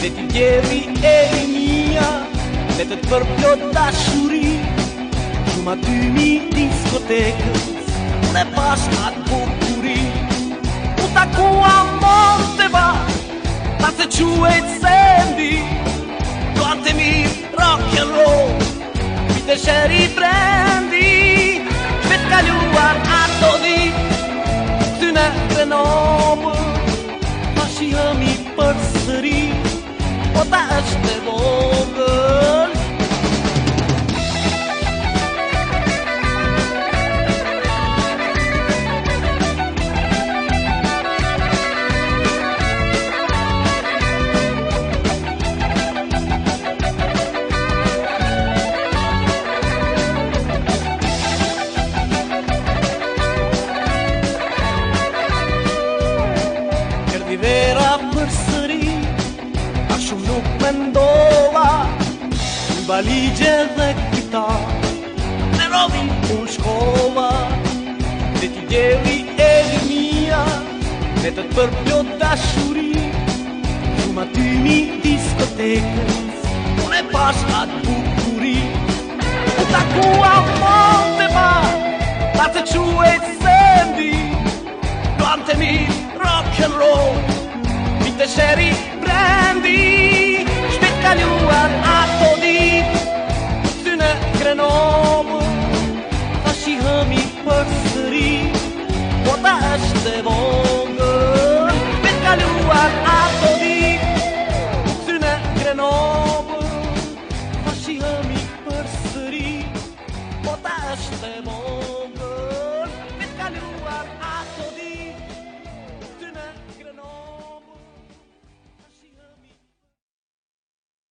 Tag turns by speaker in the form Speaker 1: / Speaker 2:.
Speaker 1: Dhe ti djeli e mia, dhe të përplot dashuri. Shumë aty mi diskotekës, dhe pash atë bukuri. U takua Monteva, ta se quajt Sandy. Duante mi rock and roll, mi të sheri brendi. Shpet kaluar ato dit, ty në Grenoble. Ma shihemi përsëri, po ta është e vogël. Vera përsëri, a shumë nuk mendova. Në valigje dhe kitar, në rovi unë shkova. Dhe ti djeli e mia, dhe të përplot dashuri. Shumë aty mi diskotekës, unë e pash atë bukuri. U takua Monteva, ta të quajt Sandy. Duante mi rock and roll, mi të sheri brendi. Shpet kaluar ato